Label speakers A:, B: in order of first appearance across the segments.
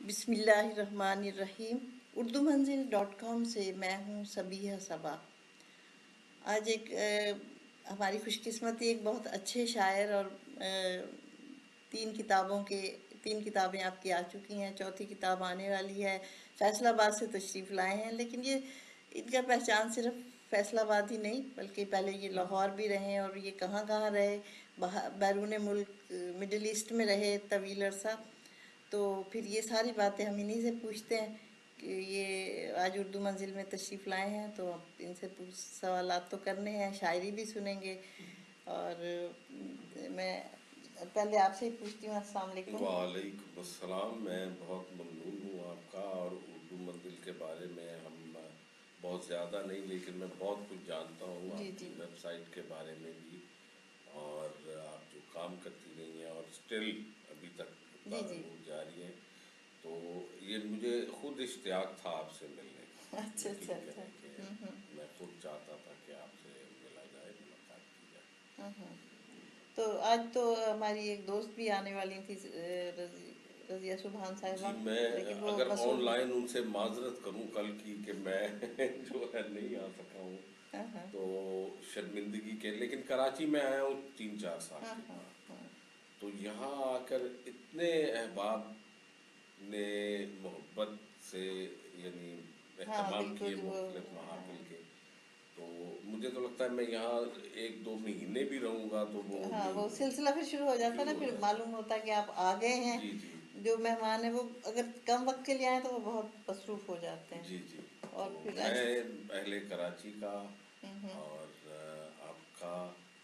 A: بسم اللہ الرحمن الرحیم۔ اردو منزل .com سے میں ہوں صبیحہ صبا۔ آج ہماری خوش قسمتی ایک بہت اچھے شاعر اور تین کتابیں آپ کی آ چکی ہیں، چوتھی کتاب آنے والی ہے۔ فیصل آباد سے تشریف لائے ہیں، لیکن ان کا پہچان صرف فیصل آباد ہی نہیں بلکہ پہلے یہ لاہور بھی رہے اور یہ کہاں کہاں رہے، بیرون ملک مڈل ایسٹ میں رہے طویل عرصہ۔ تو پھر یہ ساری باتیں ہم انہی سے پوچھتے ہیں کہ یہ آج اردو منزل میں تشریف لائے ہیں، تو ان سے سوالات تو کرنے ہیں، شاعری بھی سنیں گے۔ اور میں پہلے آپ سے ہی پوچھتی ہوں، السلام علیکم۔
B: وعلیکم السلام۔ میں بہت ممنون ہوں آپ کا، اور اردو منزل کے بارے میں ہم بہت زیادہ نہیں لیکن میں بہت کچھ جانتا ہوں،
A: جی
B: آپ کی
A: جی
B: ویب سائٹ کے بارے میں بھی، اور آپ جو کام کرتی رہی ہیں اور اسٹل ابھی تک
A: جی جی
B: وہ جاری ہے، تو یہ مجھے خود اشتیاق تھا آپ سے ملنے کا۔
A: اچھا اچھا
B: یقین
A: اچھا۔
B: کریں کہ میں خود چاہتا تھا کہ آپ سے ملا جائے، ملاقات کی جائے۔
A: تو آج تو ہماری ایک دوست بھی آنے والی تھی، رضیہ سبحان
B: جی،
A: صاحبہ،
B: میں
A: لیکن وہ
B: اگر آن
A: مصروف۔
B: لائن ان سے معذرت کروں کل کی کہ میں جو ہے نہیں آ سکا ہوں،
A: ہاں ہاں
B: تو شرمندگی کے، لیکن کراچی میں آیا ہوں 3-4 سال
A: ہاں
B: کے
A: ہاں
B: بعد،
A: ہاں
B: تو یہاں آ کر اتنے احباب نے محبت سے یعنی
A: ہاں
B: اہتمام کیے
A: بالکل وہ
B: مختلف
A: ہاں۔
B: محافل کے، تو مجھے تو لگتا ہے میں یہاں 1-2 مہینے بھی رہوں گا تو وہ
A: ہاں،
B: نہیں
A: وہ
B: ہوگا،
A: سلسلہ پھر شروع ہو جاتا ہے نا،
B: شروع ہو
A: پھر
B: جاتا
A: معلوم ہوتا ہے کہ آپ آ گئے ہیں۔
B: جی جی
A: جو مہمان ہیں وہ اگر کم وقت کے لیے آئیں تو وہ بہت مصروف ہو جاتے ہیں،
B: جی جی۔
A: اور
B: تو
A: پھر
B: میں
A: ایسے۔
B: اہل کراچی کا اور آپ کا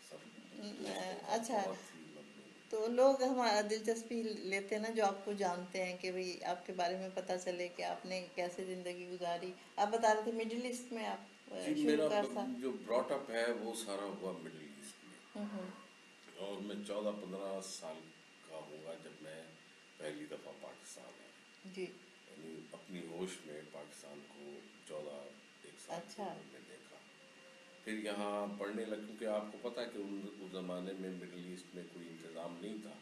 B: سب دوستوں کا
A: اچھا،
B: بہت ہی ممنون ہوں۔
A: تو لوگ ہمارا دلچسپی لیتے ہیں نا جو آپ کو جانتے ہیں، کہ بھئی آپ کے بارے میں پتہ چلے کہ آپ نے کیسے زندگی گزاری۔ آپ بتا رہے تھے مڈل ایسٹ میں آپ
B: جی،
A: شروع
B: میرا
A: کر تھا۔
B: جو براٹ اپ ہے وہ سارا ہوا مڈل ایسٹ میں، اور میں 14-15 سال کا ہوں گا جب میں پہلی دفعہ پاکستان آیا،
A: جی
B: یعنی اپنی ہوش میں پاکستان کو 14-1 سال کی
A: اچھا۔
B: عمر میں دیکھا۔ پھر یہاں پڑھنے لگ، کیونکہ آپ کو پتہ ہے کہ اس زمانے میں مڈل ایسٹ میں کوئی انتظام نہیں تھا
A: ہاں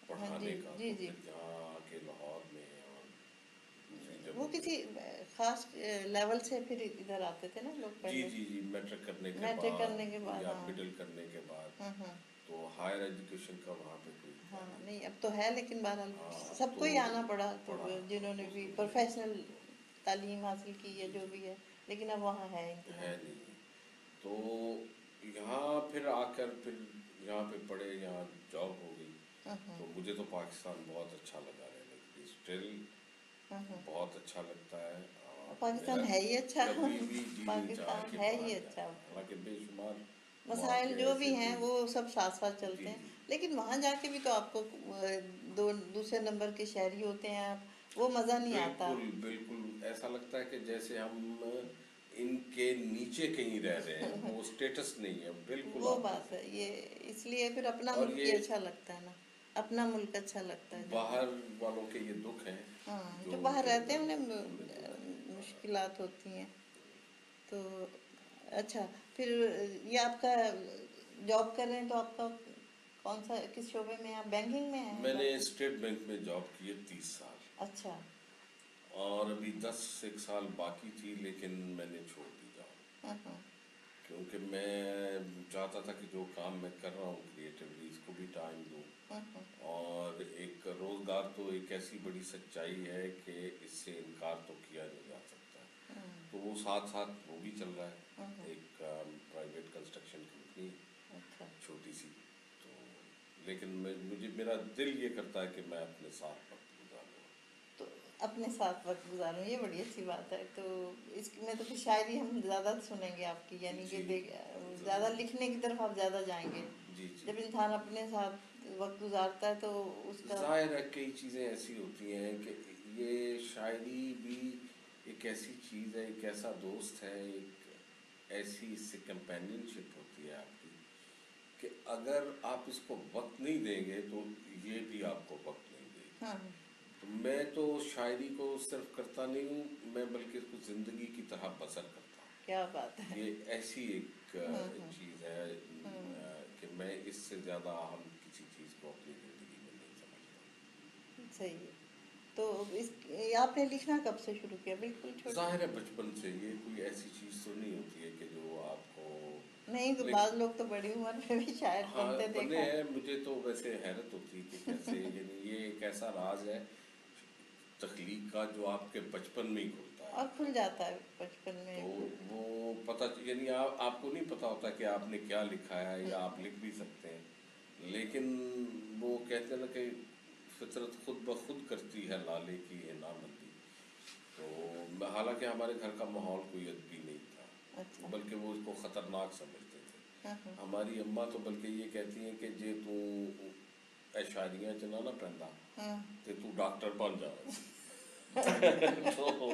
A: جی
B: پڑھانے کا،
A: جی
B: تو
A: جی۔
B: پھر یہاں آ کے لاہور میں اور دوسری
A: وہ
B: جگہوں پہ۔
A: کسی خاص لیول سے پھر ادھر آتے تھے نا لوگ
B: جی
A: پہلے،
B: جی جی، میٹرک کرنے کے
A: میٹرک کرنے کے
B: بعد
A: بعد۔
B: یا
A: ہاں
B: مڈل کرنے کے بعد،
A: ہاں ہاں
B: تو ہائر ایجوکیشن کا وہاں پہ کوئی تھا
A: ہاں،
B: نہیں
A: نہیں
B: تھا۔
A: اب تو ہے، لیکن بہرحال
B: ہاں، اب
A: سب
B: تو
A: کو ہی آنا پڑا، تو
B: پڑھا،
A: جنہوں
B: اب
A: نے
B: تو
A: بھی
B: ضروری ہے
A: پروفیشنل
B: سب کو۔
A: تعلیم حاصل کی ہے
B: جی
A: جو
B: جی،
A: بھی ہے، لیکن اب وہاں ہے انتظام۔
B: ہے نہیں۔ تو یہاں پھر آ کر پھر یہاں پہ پڑھے، یہاں جاب ہو گئی، تو مجھے تو پاکستان بہت اچھا لگا رہنے کے لیے، اسٹل بہت اچھا لگتا ہے، اور میرا
A: پاکستان ہے ہی اچھا۔
B: کبھی بھی جی نہیں چاہا
A: پاکستان
B: کہ
A: ہے
B: باہر
A: ہی
B: جائیں،
A: اچھا،
B: حالانکہ بے شمار
A: مسائل
B: مواقع
A: جو
B: ایسے
A: بھی
B: تھے۔
A: ہیں وہ سب ساتھ ساتھ چلتے
B: جی
A: ہیں،
B: جی
A: لیکن وہاں جا کے بھی تو آپ کو دوسرے نمبر کے شہری ہوتے ہیں آپ، وہ مزہ نہیں آتا۔
B: بالکل بالکل، ایسا لگتا ہے کہ جیسے ہم ان کے نیچے کہیں رہ رہے ہیں، وہ اسٹیٹس نہیں ہے، بالکل
A: وہ
B: آپ کہہ
A: بات ہے،
B: سکتے ہیں۔
A: یہ اس لیے پھر اپنا
B: اور
A: ملک ہی
B: یہ
A: اچھا لگتا ہے نا، اپنا ملک اچھا لگتا ہے جب۔
B: باہر والوں کے یہ دکھ ہیں
A: ہاں،
B: جو
A: جو
B: ان
A: باہر
B: کے
A: رہتے ہیں
B: اندر
A: انہیں
B: دکھ ہیں۔
A: مشکلات ہوتی ہیں، تو اچھا پھر یہ آپ کا جاب کر رہے ہیں تو آپ کا کون سا، کس شعبے میں، آپ بینکنگ میں ہیں
B: میں نے
A: باقی؟
B: اسٹیٹ بینک میں جاب کی ہے 30 سال،
A: اچھا
B: اور ابھی 10 سال باقی تھی، لیکن میں نے چھوڑ دی جاب،
A: ہاں ہاں
B: کیونکہ میں چاہتا تھا کہ جو کام میں کر رہا ہوں کریٹیولی اس کو بھی ٹائم دوں،
A: ہاں ہاں
B: اور ایک روزگار تو ایک ایسی بڑی سچائی ہے کہ اس سے انکار تو کیا نہیں جا سکتا، تو وہ ساتھ ساتھ وہ بھی چل رہا
A: ہاں
B: ہے،
A: ہاں،
B: ایک پرائیویٹ کنسٹرکشن کمپنی
A: اچھا۔
B: چھوٹی سی، تو لیکن مجھے میرا دل یہ کرتا ہے کہ میں اپنے ساتھ وقت گزاروں۔
A: تو اپنے ساتھ وقت گزاروں، یہ بڑی اچھی بات ہے۔ تو اس میں تو پھر شاعری ہم زیادہ سنیں گے آپ کی، یعنی کہ
B: جی
A: زیادہ
B: ضرور،
A: لکھنے کی طرف آپ زیادہ جائیں گے۔
B: جی جی۔
A: جب انسان اپنے ساتھ وقت گزارتا ہے تو اس کا۔
B: ظاہر ہے کئی چیزیں ایسی ہوتی ہیں کہ یہ شاعری بھی ایک ایسی چیز ہے، ایک ایسا دوست ہے، ایک ایسی اس سے کمپینین شپ ہوتی ہے آپ کی، کہ اگر آپ اس کو وقت نہیں دیں گے تو یہ بھی آپ کو وقت نہیں دے گی۔
A: ہاں
B: تو میں تو شاعری کو صرف کرتا نہیں ہوں میں، بلکہ اس کو زندگی کی طرح بسر کرتا ہوں۔
A: کیا بات ہے۔
B: یہ ایسی ایک چیز ہے کہ میں اس سے زیادہ اہم کسی چیز کو اپنی زندگی میں نہیں سمجھتا۔
A: صحیح ہے۔ تو اس آپ نے لکھنا کب سے شروع کیا؟ بالکل چھوٹے؟
B: ظاہر ہے بچپن سے، یہ کوئی ایسی چیز تو نہیں ہوتی ہے کہ جو آپ کو
A: نہیں تو بعض لوگ تو بڑی عمر میں بھی شاید
B: ہاں
A: بنتے
B: بنے
A: دیکھا ہے۔
B: ہیں۔ مجھے تو ویسے حیرت ہوتی ہے کہ کیسے، یعنی یہ ایک ایسا راز ہے تخلیق کا جو آپ کے بچپن میں ہی کھلتا ہے،
A: اور کھل جاتا ہے بچپن میں۔
B: تو وہ پتہ، یعنی آپ کو نہیں پتہ ہوتا کہ آپ نے کیا لکھا ہے، یا آپ لکھ بھی سکتے ہیں، لیکن وہ کہتے ہیں نا کہ فطرت خود بخود کرتی ہے لالے کی عنامندی۔ تو حالانکہ ہمارے گھر کا ماحول کوئی ادبی نہیں تھا،
A: اچھا۔
B: بلکہ وہ اس کو خطرناک سمجھتے تھے۔
A: ہاں ہاں
B: ہماری اماں تو بلکہ یہ کہتی ہیں کہ جے تو اے شاعریاں چنا نہ پہنتا
A: ہاں۔
B: تے تو ڈاکٹر بن جا۔ تو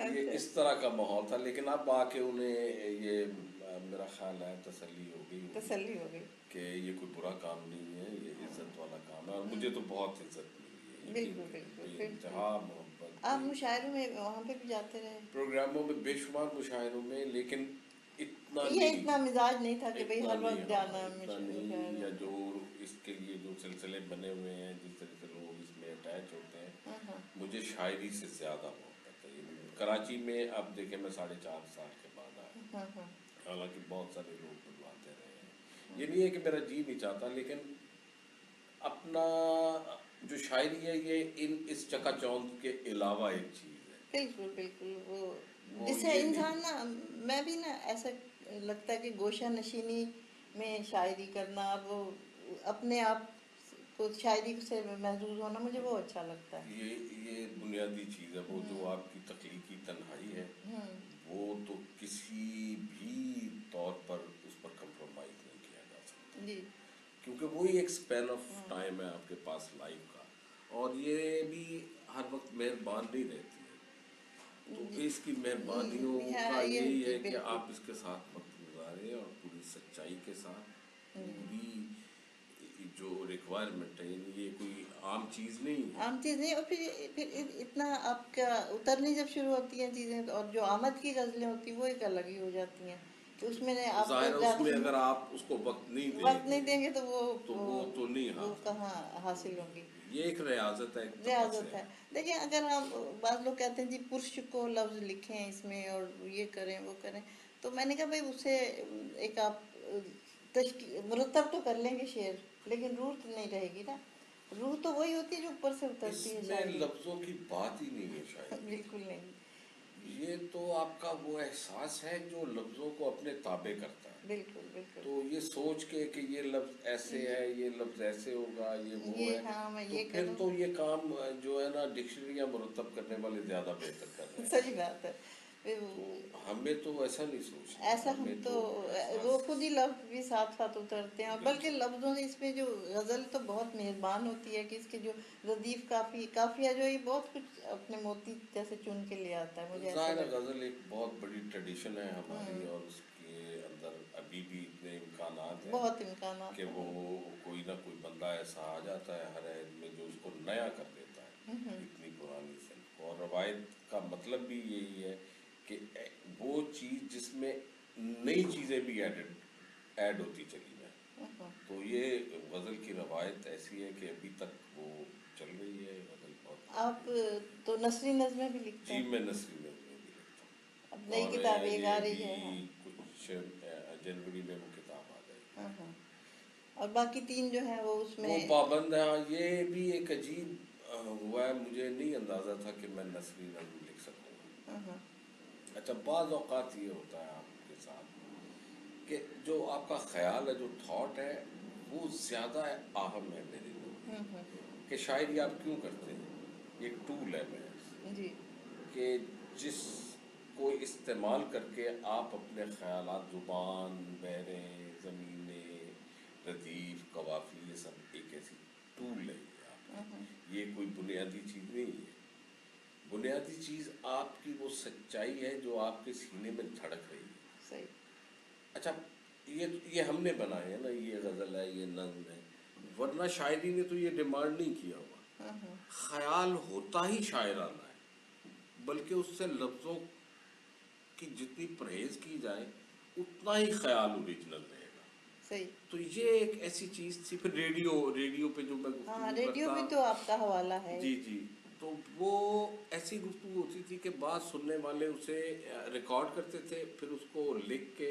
B: یہ
A: اچھا،
B: اس طرح کا ماحول تھا، لیکن اب آ کے انہیں یہ میرا خیال ہے تسلی ہو گئی ہوگی
A: تسلی ہو گئی۔
B: کہ یہ کوئی برا کام نہیں ہے، یہ عزت والا کام ہے، اور مجھے تو بہت عزت ملی ہے، یقین
A: بالکل
B: کریں،
A: بالکل
B: بے
A: بالکل۔
B: انتہا محبت،
A: آپ مشاعروں میں وہاں پہ بھی جاتے رہے؟
B: پروگراموں میں، بے شمار مشاعروں میں، لیکن اتنا
A: یہ
B: نہیں،
A: اتنا مزاج نہیں تھا کہ بھئی
B: اتنا
A: ہر
B: نہیں،
A: وقت
B: ہاں
A: جانا
B: اتنا نہیں،
A: مشاعروں
B: یا
A: میں۔
B: جو اس کے لیے جو سلسلے بنے ہوئے ہیں، جس طرح سے لوگ اس میں اٹیچ ہوتے ہیں،
A: ہاں ہاں
B: مجھے شاعری سے زیادہ محبت ہے۔ یعنی کراچی میں اب دیکھیں میں 4.5 سال کے بعد آیا،
A: ہاں ہاں
B: حالانکہ بہت سارے لوگ بلواتے رہے ہیں، یہ نہیں ہے کہ میرا جی نہیں چاہتا، لیکن اپنا جو شاعری ہے یہ اس چکا چوند کے علاوہ ایک چیز ہے،
A: بالکل بالکل۔ وہ
B: وہ
A: جسے
B: یہ
A: انسان
B: نہیں۔
A: نا، میں بھی نا ایسا لگتا ہے کہ گوشہ نشینی میں شاعری کرنا، وہ اپنے آپ کو شاعری سے محظوظ ہونا، مجھے وہ اچھا لگتا ہے۔
B: یہ بنیادی چیز ہے، وہ جو آپ کی تخلیقی تنہائی ہے، وہ تو کسی بھی طور پر اس پر کمپرومائز نہیں کیا جا سکتا،
A: جی
B: کیونکہ وہی ایک سپین آف ٹائم ہے آپ کے پاس لائف کا، اور یہ بھی ہر وقت مہربان نہیں رہتی ہے، تو اس کی مہربانیوں کا یہی
A: جی
B: ہے کہ
A: بالکل۔
B: آپ اس کے ساتھ وقت گزاریں، اور پوری سچائی کے ساتھ، پوری جو ریکوائرمنٹ ہے، یعنی یہ کوئی عام چیز نہیں ہے۔
A: عام چیز نہیں، اور پھر اتنا آپ کا اترنی جب شروع ہوتی ہیں چیزیں، اور جو آمد کی غزلیں ہوتی ہیں وہ ایک الگ ہی ہو جاتی ہیں، کہ اس میں نے آپ کو
B: ظاہر ہے اس میں
A: زیادہ
B: اگر آپ اس کو وقت نہیں دیں
A: وقت
B: گے
A: نہیں دیں گے تو
B: تو وہ تو نہیں
A: وہ
B: حاصل
A: کہاں حاصل ہوگی۔
B: یہ ایک ریاضت ہے، ایک
A: ریاضت
B: تپس
A: ہے۔ دیکھیں اگر ہم، بعض لوگ کہتے ہیں جی پرش کو لفظ لکھیں اس میں اور یہ کریں وہ کریں، تو میں نے کہا بھائی اس سے ایک آپ مرتب تو کر لیں گے شعر، لیکن روح تو نہیں رہے گی نا۔ روح تو وہی ہوتی ہے جو اوپر سے
B: اس
A: اترتی ہے
B: میں
A: شاعری۔
B: لفظوں کی بات ہی نہیں ہے شاعری میں،
A: بالکل نہیں۔
B: یہ تو آپ کا وہ احساس ہے جو لفظوں کو اپنے تابع کرتا ہے،
A: بالکل بالکل۔
B: تو یہ سوچ کے کہ یہ لفظ ایسے ہے، یہ لفظ ایسے ہوگا، یہ وہ ہے،
A: یہ ہاں میں
B: تو
A: یہ
B: پھر
A: کروں۔
B: تو یہ کام جو ہے نا ڈکشنریاں مرتب کرنے والے زیادہ بہتر کر رہے ہیں،
A: صحیح بات ہے۔
B: تو ہمیں تو ایسا نہیں سوچنا ہے،
A: ایسا ہم
B: ہمیں
A: تو
B: تو
A: وہ
B: احساس،
A: خود ہی لفظ بھی ساتھ ساتھ اترتے ہیں، اور بلکہ
B: بالکل
A: لفظوں سے اس میں جو غزل تو بہت مہربان ہوتی ہے کہ اس کے جو ردیف قافیہ جو یہ بہت کچھ اپنے موتی جیسے چن کے لے آتا ہے، مجھے ایسا
B: ظاہر ہے
A: لگتا
B: غزل ایک بہت بڑی ٹریڈیشن ہے ہماری، اور اس کے اندر ابھی بھی اتنے امکانات
A: ہے،
B: ہیں
A: بہت امکانات
B: کہ
A: ہیں۔
B: وہ کوئی نہ کوئی بندہ ایسا آ جاتا ہے ہر عہد میں جو اس کو نیا کر دیتا ہے، اتنی پرانی صنف کو، اور روایت کا مطلب بھی یہی ہے کہ وہ چیز جس میں نئی چیزیں بھی ایڈ ہوتی چلی جائیں، تو یہ غزل کی روایت ایسی ہے کہ ابھی تک وہ چل رہی ہے غزل بہت
A: آپ تو نثری نظمیں بھی لکھتے
B: جی
A: ہیں؟
B: میں نثری نظمیں بھی لکھتا
A: اب
B: ہوں،
A: نئی
B: اور
A: کتاب ایک
B: یہ
A: آ رہی ہے، ہاں
B: بھی کچھ جنوری میں وہ کتاب آ جائے گی،
A: ہاں ہاں، اور باقی 3 جو ہیں وہ اس
B: وہ
A: میں۔
B: پابند ہے۔ ہاں یہ بھی ایک عجیب ہوا ہے، مجھے نہیں اندازہ تھا کہ میں نثری نظم لکھ سکوں گا۔
A: ہاں ہاں
B: اچھا بعض اوقات یہ ہوتا ہے آپ کے ساتھ کہ جو آپ کا خیال ہے، جو تھاٹ ہے، وہ زیادہ اہم ہے میرے لیے، کہ شاعری آپ کیوں کرتے ہیں، یہ ایک ٹول ہے محض،
A: جی
B: کہ جس کو استعمال کر کے آپ اپنے خیالات، زبان، بحریں، زمینیں، ردیف، قوافی، یہ سب ایک ایسی ٹول ہے یہ آپ کی، یہ کوئی بنیادی چیز نہیں ہے، بنیادی چیز آپ کی وہ سچائی ہے جو آپ کے سینے میں دھڑک رہی ہے۔
A: صحیح۔
B: اچھا یہ ہم نے بنائے ہیں نا، یہ غزل ہے، یہ نظم ہے، ورنہ شاعری نے تو یہ ڈیمانڈ نہیں کیا ہوا، خیال ہوتا ہی شاعرانہ ہے، بلکہ اس سے لفظوں کی جتنی پرہیز کی جائے اتنا ہی خیال اوریجنل رہے گا،
A: صحیح۔
B: تو یہ ایک ایسی چیز تھی۔ پھر ریڈیو پہ جو میں
A: ہاں
B: گفتگو
A: ریڈیو
B: کرتا،
A: بھی تو آپ کا حوالہ ہے۔
B: جی جی، تو تو وہ ایسی گفتگو ہوتی تھی کہ بات سننے والے اسے ریکارڈ کرتے تھے، پھر اس کو لکھ کے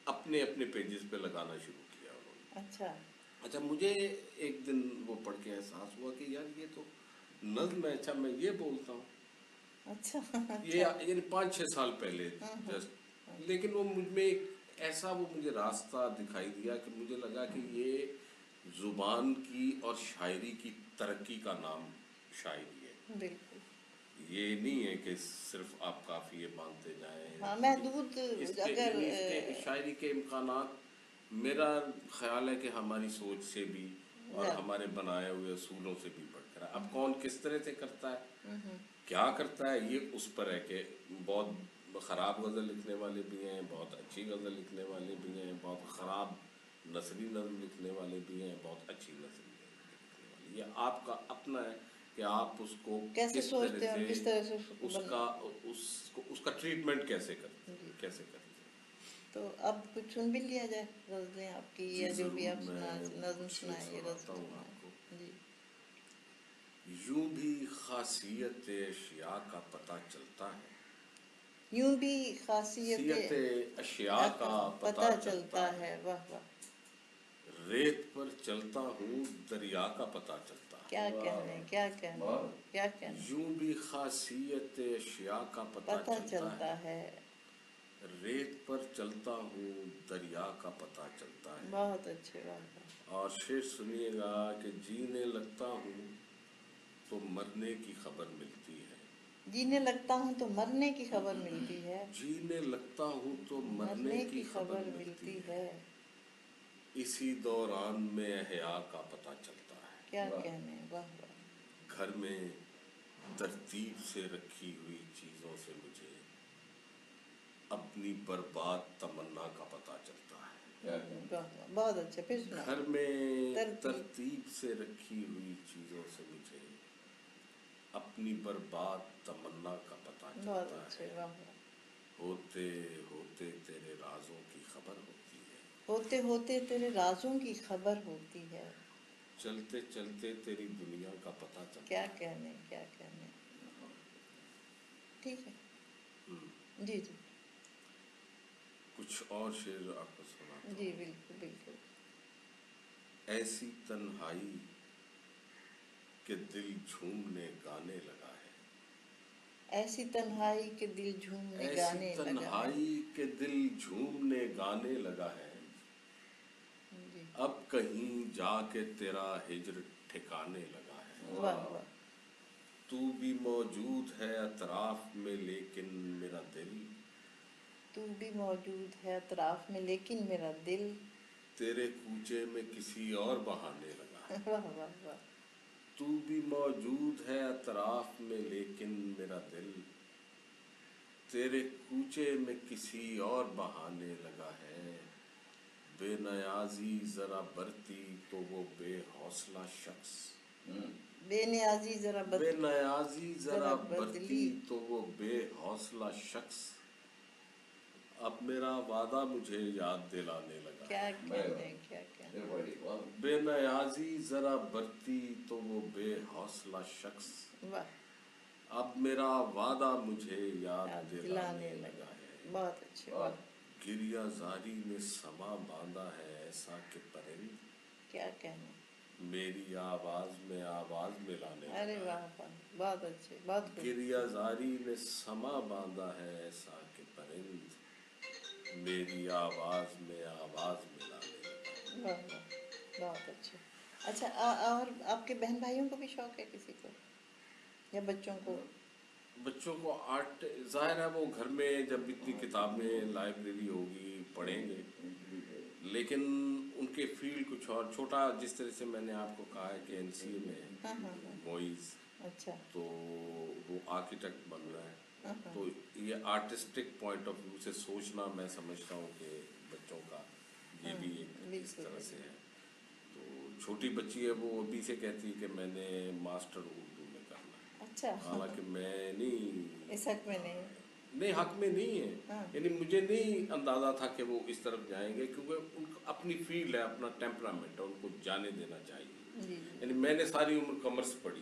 B: اپنے اپنے پیجز پہ لگانا شروع کیا انہوں نے.
A: اچھا
B: اچھا مجھے ایک دن وہ پڑھ کے احساس ہوا کہ یار یہ تو نظم ہے. اچھا میں یہ بولتا ہوں.
A: اچھا
B: یہ
A: اچھا.
B: یعنی 5-6 سال پہلے جسٹ. لیکن وہ مجھ میں ایک ایسا وہ مجھے راستہ دکھائی دیا کہ مجھے لگا کہ یہ زبان کی اور شاعری کی ترقی کا نام شاعری ہے.
A: بالکل.
B: یہ نہیں ہے کہ صرف آپ قافیے باندھتے جائیں.
A: ہاں محدود
B: اس کے
A: اگر
B: یعنی اس کے شاعری کے امکانات میرا خیال ہے کہ ہماری سوچ سے بھی اور ہمارے بنائے ہوئے اصولوں سے بھی بڑھ کر ہے. اب کون کس طرح سے کرتا ہے کیا کرتا ہے یہ اس پر ہے کہ بہت خراب غزل لکھنے والے بھی ہیں، بہت اچھی غزل لکھنے والے بھی ہیں، بہت خراب نثری نظم لکھنے والے بھی ہیں، بہت اچھی نثری نظم لکھنے والے. یہ آپ کا اپنا ہے کہ آپ اس کو
A: کیسے
B: کس طرح
A: سوچتے ہیں اور
B: سے
A: کس طرح سے
B: اس کا ٹریٹمنٹ کیسے کرتے ہیں.
A: تو اب کچھ سن بھی لیا جائے غزلیں آپ کی
B: جی
A: یا جو بھی
B: ضرور
A: آپ
B: میں
A: نظم
B: کچھ
A: سنائیں یا
B: سناتا
A: غزل
B: ہوں آپ کو.
A: سنائیں. جی.
B: یوں بھی خاصیت اشیاء کا پتہ چلتا ہے،
A: یوں بھی خاصیت
B: خاصیت اشیاء کا
A: پتہ چلتا ہے. واہ واہ.
B: ریت پر چلتا ہوں دریا کا پتہ چلتا ہے.
A: کیا کہنے کیا کہنے کیا کہنے.
B: یوں بھی خاصیت اشیاء کا پتہ
A: پتہ
B: چلتا
A: ہے.
B: ہے، ریت پر چلتا ہوں دریا کا پتہ چلتا ہے.
A: بہت اچھے. واہ واہ.
B: اور شعر سنیے گا کہ جینے لگتا ہوں تو مرنے کی خبر ملتی ہے.
A: جینے لگتا ہوں تو مرنے کی خبر ملتی ہے.
B: جینے لگتا ہوں تو مرنے کی خبر ملتی ہے. اسی دوران میں احیا کا پتہ چلتا ہے.
A: کیا کہنے. واہ واہ.
B: گھر میں ترتیب سے رکھی ہوئی چیزوں سے مجھے اپنی برباد تمنا کا پتہ چلتا ہے.
A: بہت اچھا. پھر سنا.
B: گھر میں ترتیب سے رکھی ہوئی چیزوں سے مجھے اپنی برباد تمنا کا پتہ
A: بہت
B: چلتا
A: اچھے.
B: ہے.
A: واہ واہ.
B: ہوتے ہوتے تیرے رازوں کی خبر ہوتی ہے.
A: ہوتے ہوتے تیرے رازوں کی خبر ہوتی ہے.
B: چلتے چلتے تیری دنیا کا پتہ چلتا
A: کیا
B: ہے.
A: کہنے کیا کہنے. ٹھیک ہے. جی جی.
B: کچھ اور شعر آپ کو سناتا
A: جی
B: ہوں.
A: بالکل بالکل.
B: ایسی تنہائی کہ دل جھومنے گانے لگا ہے.
A: ایسی تنہائی کہ دل جھومنے
B: ایسی
A: گانے لگا ہے.
B: تنہائی کہ دل جھومنے گانے لگا ہے.
A: جی.
B: اب کہیں جا کے تیرا ہجر ٹھکانے لگا ہے.
A: واہ واہ.
B: تو بھی موجود ہے اطراف میں لیکن میرا دل
A: تو بھی موجود ہے اطراف میں لیکن میرا دل
B: تیرے کوچے میں کسی اور بہانے لگا ہے.
A: واہ واہ واہ.
B: تو بھی موجود ہے اطراف میں لیکن میرا دل تیرے کوچے میں کسی اور بہانے لگا ہے. بے نیازی ذرا برتی تو وہ بے حوصلہ شخص
A: بے نیازی ذرا
B: بے نیازی ذرا برتی
A: بدلی.
B: تو وہ بے حوصلہ شخص اب میرا وعدہ مجھے یاد دلانے لگا.
A: کیا کہنے کیا کہنے.
B: بے نیازی ذرا برتی تو وہ بے حوصلہ شخص
A: واہ.
B: اب میرا وعدہ مجھے یاد
A: یاد
B: دلانے لگا ہے.
A: بہت اچھے. واہ.
B: گریہ زاری نے سما باندھا ہے ایسا کہ پرند
A: کیا کہنے.
B: میری آواز میں آواز ملانے
A: ارے
B: لگا
A: واہ
B: ہے.
A: واہ. بہت اچھے. بہت خوب.
B: گریہ زاری نے سما باندھا ہے ایسا کہ پرند میری آواز میں آواز ملانے لگا.
A: واہ واہ. بہت اچھے. اچھا اور آپ کے بہن بھائیوں کو بھی شوق ہے کسی کو یا بچوں کو؟
B: بچوں کو آرٹ ظاہر ہے وہ گھر میں جب اتنی کتابیں لائبریری ہوگی پڑھیں گے، لیکن ان کے فیلڈ کچھ اور. چھوٹا جس طرح سے میں نے آپ کو کہا ہے کہ NCA میں
A: ہاں ہاں ہاں.
B: موئز
A: اچھا.
B: تو وہ آرکیٹیکٹ بن رہا ہے.
A: ہاں ہاں.
B: تو یہ آرٹسٹک پوائنٹ آف ویو سے سوچنا میں سمجھتا ہوں کہ بچوں کا یہ بھی ایک اس طرح سے ہے. تو چھوٹی بچی ہے وہ ابھی سے کہتی ہے کہ میں نے ماسٹر اردو میں کرنا ہے.
A: اچھا.
B: حالانکہ میں نہیں
A: اس حق میں نہیں.
B: نہیں حق میں نہیں ہے.
A: ہاں.
B: یعنی مجھے نہیں اندازہ تھا کہ وہ اس طرف جائیں گے کیونکہ ان کو اپنی فیلڈ ہے، اپنا ٹیمپرامنٹ ہے، ان کو جانے دینا چاہیے.
A: جی.
B: یعنی میں نے ساری عمر کامرس پڑھی،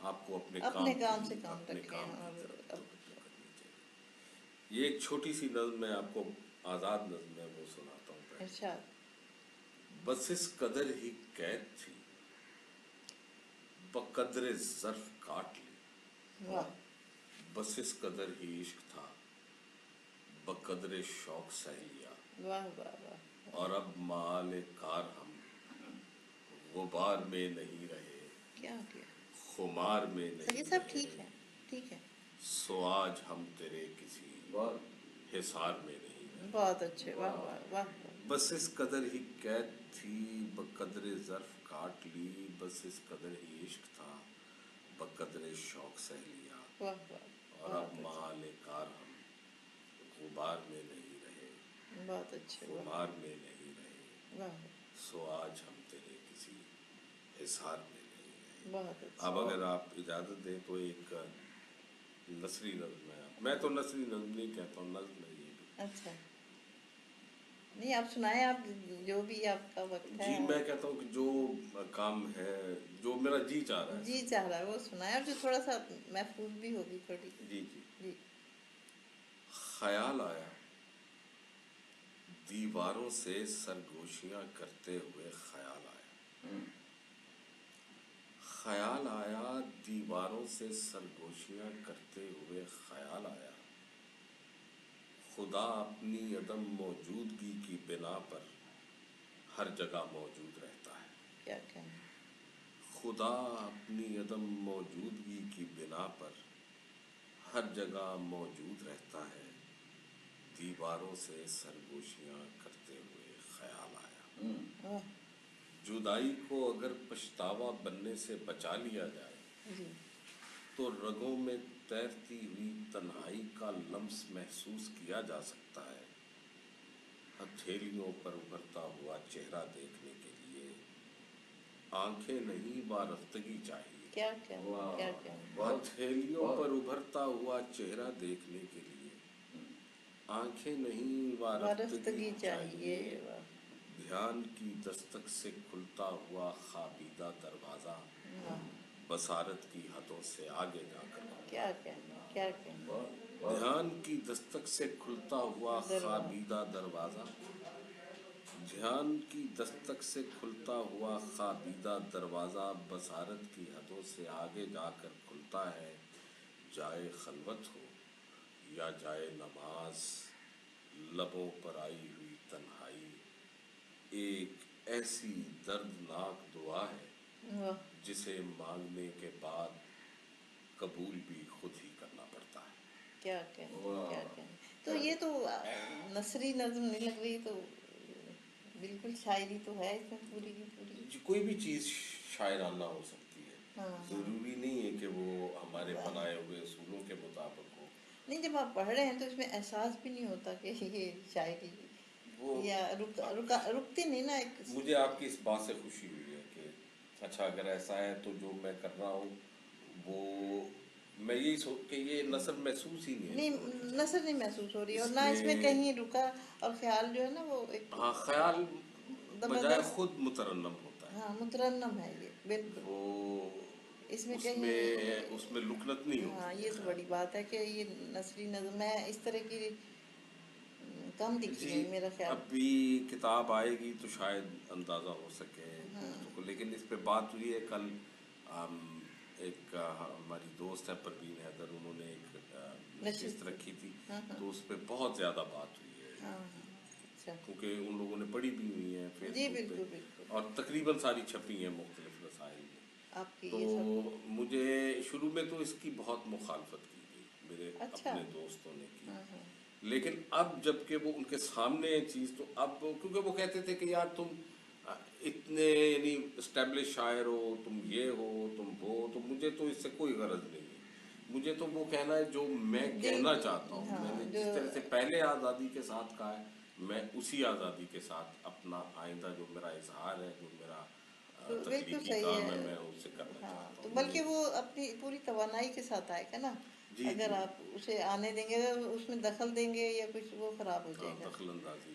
B: آپ کو اپنے
A: اپنے کام سے
B: کی
A: کام
B: اپنے
A: رکھیں
B: کام کی
A: اور
B: طرف توجہ کرنی چاہیے. یہ ایک چھوٹی سی نظم میں آپ کو آزاد نظم ہے وہ سناتا ہوں پہلے.
A: ارشاد.
B: بس اس قدر ہی قید تھی بقدر ظرف کاٹ لی.
A: واہ
B: بس اس قدر ہی عشق تھا بقدر شوق سہ لیا.
A: واہ واہ واہ.
B: اور اب مال کار ہم غبار میں نہیں رہے
A: کیا کیا
B: خمار میں
A: سر یہ
B: نہیں
A: سب
B: رہے
A: ٹھیک ہے ٹھیک ہے.
B: سو آج ہم تیرے کسی حصار میں نہیں رہے.
A: بہت اچھے. واہ واہ واہ.
B: بس اس قدر ہی قید تھی بقدر ظرف کاٹ لی. بس اس قدر ہی عشق تھا بقدر شوق سہ لیا.
A: واہ واہ.
B: اور اب
A: بہت اچھے
B: مال کار ہم غبار میں نہیں رہے
A: بہت اچھے. واہ
B: خمار میں نہیں رہے
A: واہ
B: سو آج ہم تیرے کسی حصار میں نہیں رہے.
A: بہت اچھے.
B: اب اگر آپ اجازت دیں تو ایک نثری نظم ہے. میں تو نثری نظم نہیں کہتا ہوں, نظم ہے یہ بھی.
A: اچھا نہیں آپ سنائیں, آپ جو بھی آپ کا وقت ہے.
B: جی میں کہتا ہوں کہ جو کام ہے جو میرا جی چاہ رہا ہے
A: جی چاہ رہا ہے وہ سنائیں, آپ جو تھوڑا سا محفوظ بھی ہوگی تھوڑی.
B: جی جی.
A: جی.
B: خیال آیا دیواروں سے سرگوشیاں کرتے ہوئے خیال آیا. خیال آیا دیواروں سے سرگوشیاں کرتے ہوئے خیال آیا. خدا اپنی عدم موجودگی کی بنا پر ہر جگہ موجود رہتا ہے.
A: کیا کہنا.
B: خدا اپنی عدم موجودگی کی بنا پر ہر جگہ موجود رہتا ہے. دیواروں سے سرگوشیاں کرتے ہوئے خیال آیا.
A: واہ.
B: جدائی کو اگر پچھتاوا بننے سے بچا لیا جائے
A: جی.
B: تو رگوں میں تیرتی ہوئی تنہائی کا لمس محسوس کیا جا سکتا ہے. ہتھیلیوں پر ابھرتا ہوا چہرہ دیکھنے کے لیے آنکھیں نہیں وارفتگی چاہیے.
A: کیا کہنا. کیا کہنا.
B: ہتھیلیوں پر ابھرتا ہوا چہرہ دیکھنے کے لیے آنکھیں نہیں وارفتگی چاہیے.
A: واہ.
B: دھیان کی دستک سے کھلتا ہوا خوابیدہ دروازہ بصارت کی حدوں سے آگے جا کر
A: کیا کہنا. کیا کہنا.
B: دھیان کی دستک سے کھلتا ہوا خوابیدہ دروازہ دھیان کی دستک سے کھلتا ہوا خوابیدہ دروازہ بصارت کی حدوں سے آگے جا کر کھلتا ہے. جائے خلوت ہو یا جائے نماز لبوں پر آئی ہوئی تنہائی ایک ایسی دردناک دعا ہے
A: واہ.
B: جسے مانگنے کے بعد قبول بھی خود ہی کرنا پڑتا ہے.
A: کیا کہنا. کیا کہنا. تو یہ تو نثری نظم نہیں لگ رہی, تو بالکل شاعری تو ہے اس میں پوری کی پوری.
B: کوئی بھی چیز شاعرانہ ہو سکتی ہے.
A: ہاں.
B: ضروری نہیں ہے کہ وہ ہمارے بنائے ہوئے اصولوں کے مطابق ہو.
A: نہیں جب آپ پڑھ رہے ہیں تو اس میں احساس بھی نہیں ہوتا کہ یہ شاعری
B: وہ
A: یا رکتی نہیں نا. ایک
B: مجھے آپ کی اس بات سے خوشی ہوئی ہے کہ اچھا اگر ایسا ہے تو جو میں کر رہا ہوں وہ میں یہی سوچ کہ یہ نثر محسوس ہی نہیں
A: نہیں
B: ہونی چاہیے.
A: نثر نہیں محسوس ہو رہی اور نہ اس میں کہیں رکا, اور خیال جو ہے نا وہ ایک
B: ہاں خیال بجائے
A: زبردست.
B: خود مترنم ہوتا ہے.
A: ہاں مترنم ہے یہ بالکل.
B: وہ
A: اس میں
B: اس میں لکنت نہیں
A: ہاں
B: ہوتی
A: یہ
B: ہے
A: تو
B: خیال.
A: بڑی بات ہے کہ یہ نثری نظم میں اس طرح کی کم دکھی ہیں
B: جی
A: میرا خیال.
B: اب بھی کتاب آئے گی تو شاید اندازہ ہو سکے دوستوں کو. لیکن اس پہ بات ہوئی ہے کل ایک ہماری دوست ہے پروین حیدر, انہوں نے ایک نشست رکھی تھی تو اس پہ بہت زیادہ بات ہوئی ہے.
A: ہاں ہاں. اچھا.
B: کیونکہ ان لوگوں نے پڑھی بھی ہوئی ہیں فیس
A: جی
B: بک پہ
A: بالکل بالکل.
B: اور تقریباً ساری چھپی ہیں مختلف رسائل میں.
A: آپ کی
B: تو
A: یہ سب.
B: مجھے شروع میں تو اس کی بہت مخالفت کی گئی, میرے
A: اچھا.
B: اپنے دوستوں نے کی.
A: ہاں ہاں.
B: لیکن اب جب کہ وہ ان کے سامنے ہے چیز تو اب کیونکہ وہ کہتے تھے کہ یار تم اتنے یعنی اسٹیبلش شاعر ہو, تم یہ ہو تم وہ, تو مجھے تو اس سے کوئی غرض نہیں ہے. مجھے تو وہ کہنا ہے جو میں کہنا چاہتا ہوں. میں نے جس طرح سے پہلے آزادی کے ساتھ کہا ہے میں اسی آزادی کے ساتھ اپنا آئندہ جو میرا اظہار ہے, جو میرا
A: بالکل
B: تخلیقی
A: صحیح
B: کام ہے,
A: ہے.
B: میں اسے کرنا
A: ہاں
B: چاہتا
A: تو
B: ہوں.
A: بلکہ وہ اپنی پوری توانائی کے ساتھ آئے گا نا.
B: جی
A: اگر
B: جی
A: آپ اسے آنے دیں گے, اگر اس میں دخل دیں گے یا کچھ, وہ خراب ہو جائے گا.
B: دخل اندازی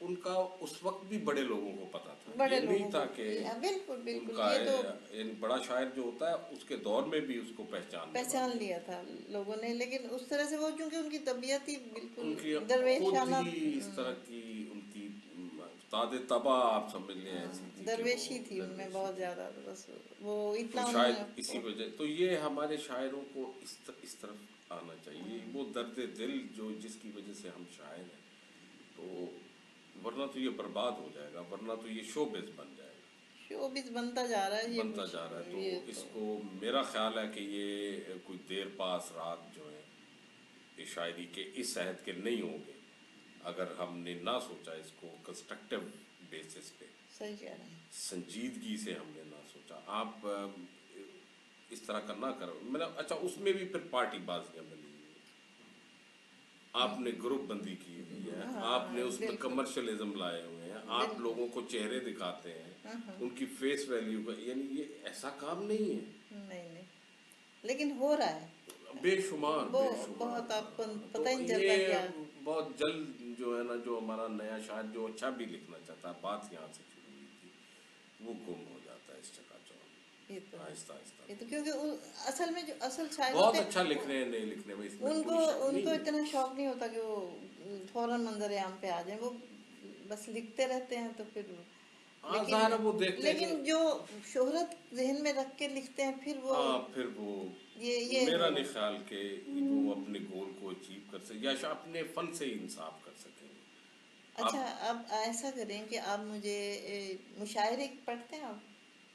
B: ان کا اس وقت بھی بڑے لوگوں کو پتا تھا،
A: بڑے
B: یہ نہیں
A: لوگوں
B: تھا
A: کو
B: کہ
A: بالکل
B: ان
A: بالکل
B: کا
A: یہ تو
B: یعنی بڑا شاعر جو ہوتا ہے اس کے دور میں بھی اس کو
A: پہچان لیا تھا لوگوں نے، لیکن اس طرح سے وہ چونکہ ان کی طبیعت ہی بالکل
B: ان کی خود
A: درویشانہ،
B: ہی اس طرح کی ان کی تاد طبع آپ سمجھ لیں ایسی تھی کہ
A: درویشی
B: وہ
A: تھی ان میں
B: درویشی
A: بہت
B: تھی،
A: زیادہ، بس وہ
B: تو
A: اتنا انہوں نے
B: شاید اسی وجہ تو یہ ہمارے شاعروں کو اس طرف آنا چاہیے، وہ درد دل جو جس کی وجہ سے ہم شاعر ہیں، تو ورنہ تو یہ برباد ہو جائے گا، ورنہ تو یہ شوبز بن جائے گا،
A: شوبز بنتا جا رہا ہے یہ
B: بنتا جا رہا ہے۔ تو
A: یہ
B: اس
A: تو
B: کو میرا خیال ہے کہ یہ کوئی دیر پا اثرات جو ہیں یہ شاعری کے اس عہد کے نہیں ہوں گے اگر ہم نے نہ سوچا اس کو کنسٹرکٹیو بیسس پہ،
A: صحیح کہہ رہے ہیں۔
B: سنجیدگی سے ہم نے نہ سوچا۔ آپ اس طرح کا نہ کرو، مطلب اچھا اس میں بھی پھر پارٹی بازیاں بنی ہوئی ہیں، آپ نے گروپ بندی کی ہوئی ہے، آپ نے اس میں
A: بالکل
B: کمرشلزم لائے ہوئے ہیں، آپ
A: بالکل،
B: لوگوں کو چہرے دکھاتے ہیں ان کی فیس ویلیو کا، یعنی یہ ایسا کام نہیں ہے،
A: نہیں نہیں، لیکن ہو رہا ہے،
B: بے شمار
A: وہ
B: بے شمار۔
A: بہت آپ کو
B: تو
A: پتہ ہی نہیں چلتا
B: یہ
A: کیا۔
B: بہت جلد جو ہے نا، جو ہمارا نیا شاعر جو اچھا بھی لکھنا چاہتا ہے، بات یہاں سے شروع ہوئی تھی، وہ گم ہو جاتا ہے اس چکا چوند،
A: یہ تو ہے،
B: آہستہ آہستہ
A: یہ تو کیونکہ اصل میں جو اصل شاعر
B: بہت
A: ہوتے
B: اچھا
A: ہیں
B: لکھ رہے ہیں، نہیں لکھنے میں اس میں
A: ان کو
B: کوئی شک
A: ان کو
B: نہیں ہے۔
A: اتنا شوق نہیں ہوتا کہ وہ فوراً منظر عام پہ آ جائیں، وہ بس لکھتے رہتے ہیں تو پھر،
B: ہاں
A: لیکن
B: ظاہر ہے وہ دیکھتے ہیں کہ
A: لیکن جو شہرت ذہن میں رکھ کے لکھتے ہیں پھر وہ
B: ہاں پھر وہ
A: یہ
B: میرا
A: ہے۔
B: نہیں خیال کہ وہ اپنے گول کو اچیو کر سکے یا اپنے فن سے ہی انصاف کر سکیں گے۔
A: اچھا اب ایسا کریں کہ آپ مجھے مشاعرے پڑھتے ہیں آپ،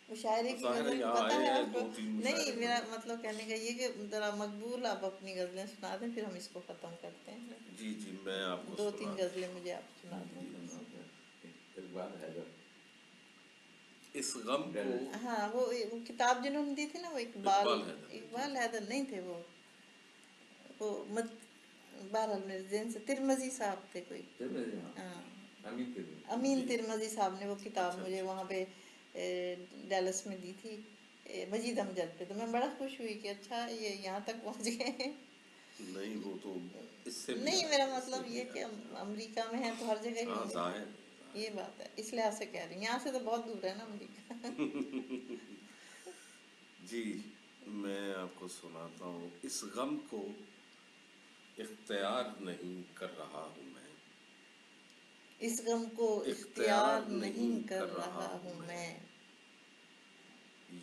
A: مشاعرے کی
B: ظاہر ہے
A: غزل
B: یہاں
A: پتہ
B: آئے
A: ہے
B: ہیں
A: آپ کو؟
B: 2-3
A: نہیں،
B: مشاعرے
A: میرا
B: پڑھے۔
A: مطلب کہنے کا یہ کہ ذرا مقبول آپ اپنی غزلیں سنا دیں، پھر ہم اس کو ختم کرتے ہیں۔
B: جی جی میں آپ کو
A: 2-3
B: سنا
A: غزلیں مجھے آپ سنا دیں بس۔
C: اقبال حیدر،
B: اس غم کو،
A: ہاں وہ کتاب جنہوں نے دی تھی نا، وہ
B: اقبال حیدر نے، جی
A: اقبال
B: جی
A: حیدر نہیں تھے، وہ بہرحال میرے ذہن سے ترمذی صاحب تھے کوئی،
C: ترمذی، ہاں،
A: ہاں
C: امین ترمذی،
A: امین
B: جی
A: ترمذی صاحب نے وہ کتاب
B: اچھا
A: مجھے
B: اچھا
A: وہاں
B: اچھا۔
A: پہ ڈیلس میں دی تھی، مجید امجد پہ، تو میں بڑا خوش ہوئی کہ اچھا یہ یہاں تک پہنچ گئے ہیں۔
B: نہیں وہ تو اس سے بھی
A: نہیں، میرا
B: آگے، اس سے
A: مطلب
B: بھی
A: یہ کہ
B: آگے،
A: امریکہ میں ہے تو ہر جگہ ہی
B: ہاں
A: ہوں گے،
B: ظاہر
A: یہ بات ہے، اس لحاظ سے کہہ رہی ہوں، یہاں سے تو بہت دور ہے نا امریکہ۔
B: جی میں آپ کو سناتا ہوں۔ اس غم کو اختیار نہیں کر رہا ہوں میں،
A: اس غم کو اختیار نہیں کر رہا ہوں میں،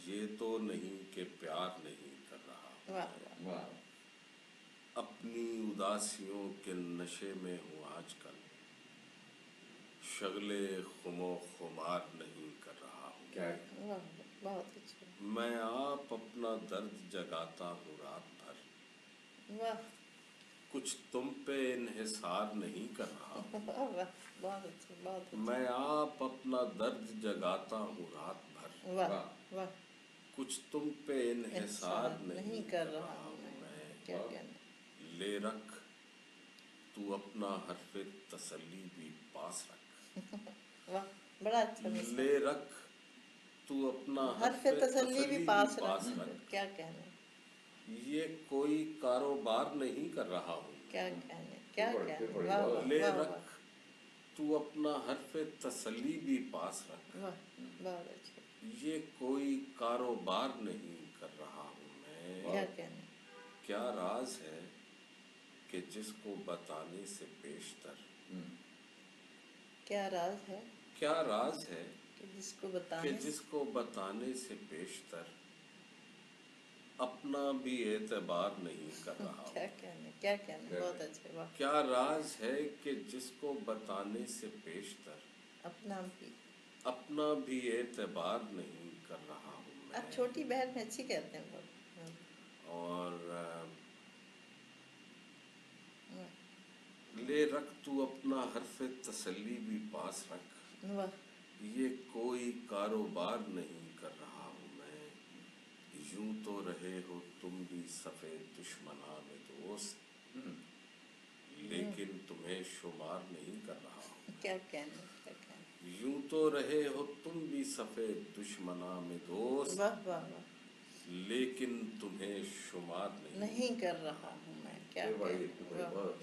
B: یہ تو نہیں کہ پیار نہیں کر رہا ہوں
A: واہ
B: میں،
A: واہ،
C: واہ،
B: اپنی اداسیوں کے نشے میں ہوں آج کل، شغل خم و خمار نہیں کر رہا ہوں
C: کیا
A: واہ واہ، بہت اچھا،
B: میں آپ اپنا درد جگاتا ہوں رات بھر،
A: واہ
B: کچھ تم پہ انحصار نہیں کر رہا ہوں،
A: واہ واہ، بہت اچھا بہت
B: میں
A: اچھا،
B: آپ اپنا درد جگاتا ہوں رات بھر،
A: واہ
C: واہ،
A: واہ،
B: کچھ تم پہ انحصار
A: احسان
B: نہیں کر رہا ہوں میں،
A: کیا
C: واہ،
A: کہنا،
B: لے رکھ تو اپنا حرف تسلی بھی پاس رکھ،
A: واہ بڑا اچھا مثال،
B: لے رکھ تو اپنا
A: حرف
B: حرف
A: تسلی بھی
B: تسلی بھی
A: پاس
B: پاس
A: رکھ،
B: رکھ،
A: کیا کہنا،
B: یہ کوئی کاروبار نہیں کر رہا ہوں
A: کیا کہنا، کیا
C: پھر
A: کہنا،
C: پڑھی،
A: واہ
C: واہ،
A: واہ
B: میں، لے
A: واہ واہ
B: رکھ تو اپنا حرف تسلی بھی پاس رکھ،
A: واہ، بہت اچھا،
B: یہ کوئی کاروبار نہیں کر رہا ہوں میں،
A: کیا کہنا،
B: کیا راز ہے کہ جس کو بتانے سے بیشتر،
A: کیا راز ہے
B: کیا راز ہے
A: کہ جس کو
B: کہ
A: بتانے
B: جس کو بتانے سے بیشتر اپنا بھی اعتبار نہیں کر رہا ہوں،
A: کیا کہنا، بہت اچھا، واہ،
B: کیا راز ہے کہ جس کو بتانے سے بیشتر
A: اپنا بھی،
B: اپنا بھی اعتبار نہیں کر رہا ہوں
A: آپ
B: میں،
A: چھوٹی بہن میں اچھی کہتے ہیں بہت،
B: اور
A: واہ
B: لے رکھ تو اپنا حرف تسلی بھی پاس رکھ،
A: واہ،
B: یہ کوئی کاروبار نہیں کر رہا ہوں میں، یوں تو رہے ہو تم بھی صف دشمناں میں دوست، لیکن تمہیں شمار نہیں کر رہا ہوں،
A: کیا کہنا، کیا کہنا،
B: یوں تو رہے ہو تم بھی صف دشمناں میں دوست،
A: واہ واہ واہ،
B: لیکن تمہیں شمار
A: نہیں کر رہا ہوں میں، کیا
C: پھر پڑھی،
A: کہنا، واہ
C: بہت،